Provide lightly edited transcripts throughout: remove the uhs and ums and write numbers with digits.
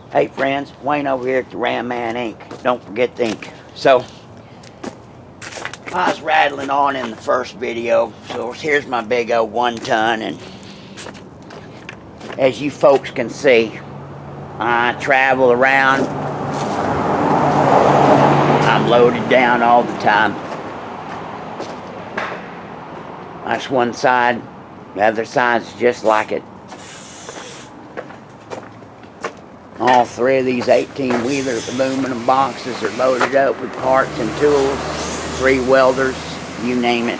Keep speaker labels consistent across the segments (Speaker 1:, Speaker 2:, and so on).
Speaker 1: Hey friends, Wayne over here at the Ram Man Inc. Don't forget the ink. So, I was rattling on in the first video. So here's my big old 1 ton, and as you folks can see, I travel around. I'm loaded down all the time. That's one side. The other side's just like it. All 3 of these 18-wheeler aluminum boxes are loaded up with parts and tools, 3 welders, you name it.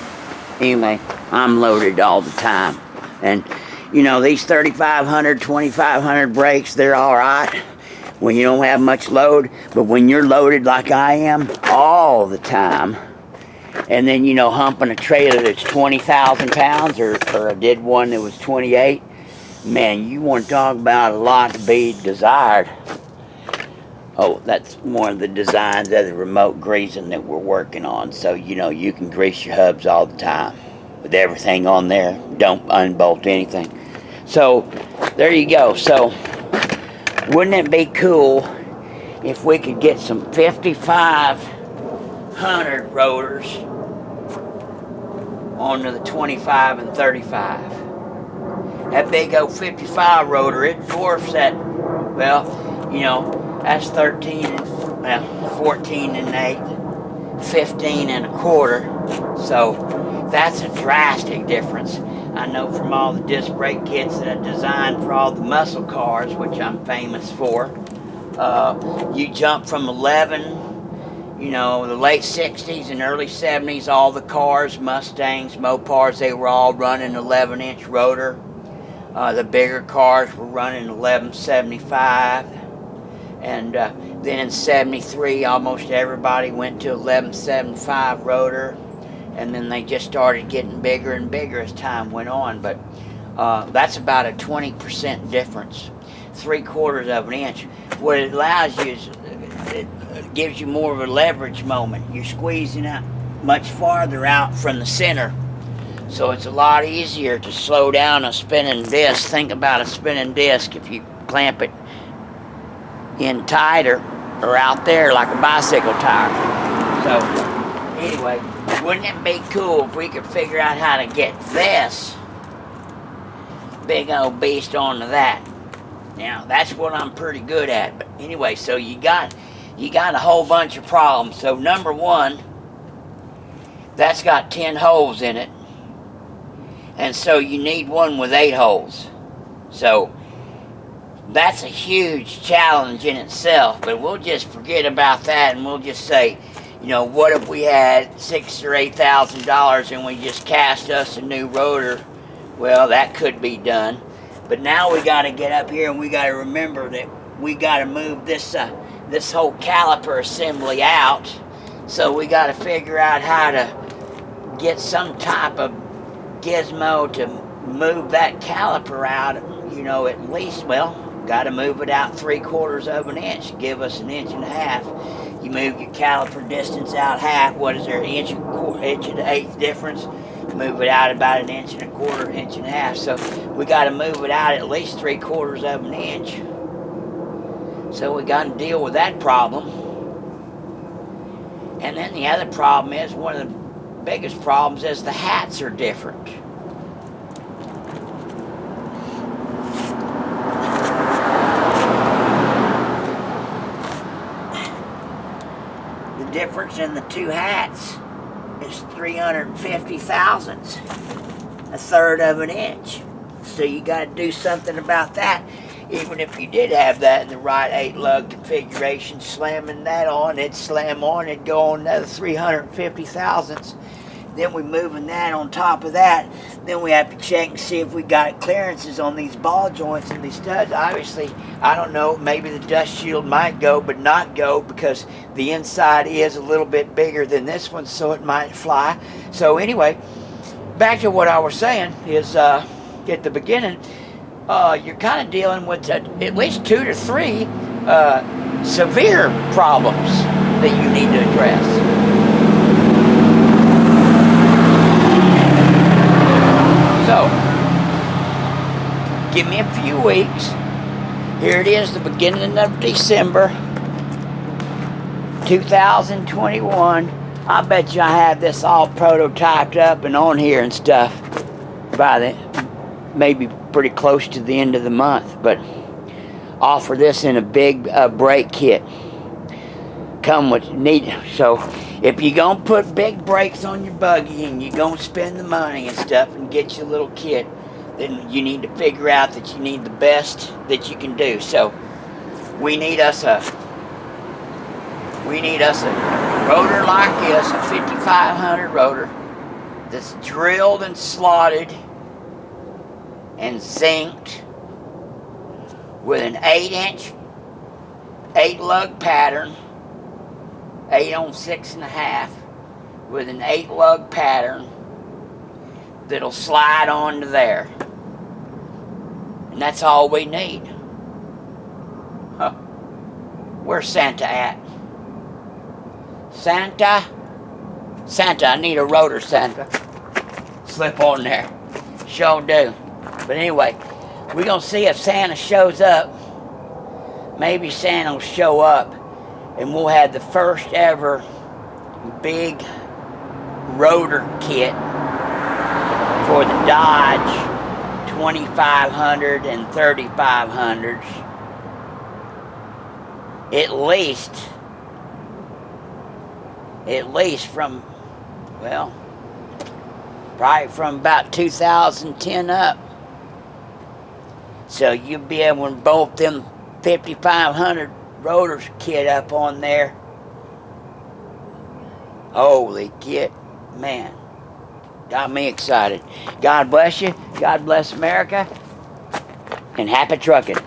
Speaker 1: Anyway, I'm loaded all the time. And, you know, these 3,500, 2,500 brakes, they're all right when you don't have much load. But when you're loaded like I am all the time, and then, you know, humping a trailer that's 20,000 pounds, or I did one that was 28, man, you want to talk about a lot to be desired. Oh, that's one of the designs of the remote greasing that we're working on. So, you know, you can grease your hubs all the time with everything on there. Don't unbolt anything. So, there you go. So, wouldn't it be cool if we could get some 5,500 rotors onto the 25 and 35? That big old 55 rotor, it dwarfs that, well, you know, that's 13, well, 14 and 8, 15 and a quarter. So that's a drastic difference. I know from all the disc brake kits that I designed for all the muscle cars, which I'm famous for, you jump from 11, you know, the late 60s and early 70s, all the cars, Mustangs, Mopars, they were all running 11-inch rotor. The bigger cars were running 1175, and then in 73 almost everybody went to 1175 rotor, and then they just started getting bigger and bigger as time went on. But that's about a 20% difference, 3/4 of an inch. What it allows you is it gives you more of a leverage moment. You're squeezing out much farther out from the center. So it's a lot easier to slow down a spinning disc. Think about a spinning disc if you clamp it in tighter or out there like a bicycle tire. So anyway, wouldn't it be cool if we could figure out how to get this big old beast onto that? Now that's what I'm pretty good at. But anyway, so you got a whole bunch of problems. So number one, that's got 10 holes in it. And so you need one with 8 holes. So that's a huge challenge in itself, but we'll just forget about that and we'll just say, you know, what if we had $6,000 or $8,000 and we just cast us a new rotor? Well, that could be done. But now we got to get up here and we got to remember that we got to move this whole caliper assembly out. So we got to figure out how to get some type of gizmo to move that caliper out, you know, at least, well, got to move it out 3/4 of an inch, give us 1.5 inches. You move your caliper distance out half, what is there, inch and an eighth difference? Move it out about 1.25 inches, 1.5 inches. So we got to move it out at least 3/4 of an inch. So we got to deal with that problem. And then the other problem is, one of the biggest problems is the hats are different. The difference in the 2 hats is 350 thousandths, 1/3 of an inch. So you got to do something about that. Even if you did have that in the right 8-lug configuration, slamming that on, it'd slam on, it'd go on another 350 thousandths. Then we're moving that on top of that. Then we have to check and see if we got clearances on these ball joints and these studs. Obviously, I don't know, maybe the dust shield might go, but not go, because the inside is a little bit bigger than this one, so it might fly. So anyway, back to what I was saying is, at the beginning, you're kind of dealing with at least 2 to 3 severe problems that you need to address. So, give me a few weeks. Here it is, the beginning of December 2021. I bet you I have this all prototyped up and on here and stuff by the maybe pretty close to the end of the month. But offer this in a big brake kit. Come with so if you're gonna put big brakes on your buggy and you're gonna spend the money and stuff and get your little kit, then you need to figure out that you need the best that you can do. So we need us a rotor like this, a 5500 rotor that's drilled and slotted and zinced with an 8-inch 8-lug pattern, 8 on 6.5, with an 8-lug pattern that'll slide onto there. And that's all we need. Huh. Where's Santa at? Santa, I need a rotor, Santa. Slip on there. Sure do. But anyway, we're going to see if Santa shows up. Maybe Santa will show up and we'll have the first ever big rotor kit for the Dodge 2500 and 3500s. At least from, well, probably from about 2010 up. So you'll be able to bolt them 5500 rotors kit up on there. Holy kit, man. Got me excited. God bless you. God bless America. And happy trucking.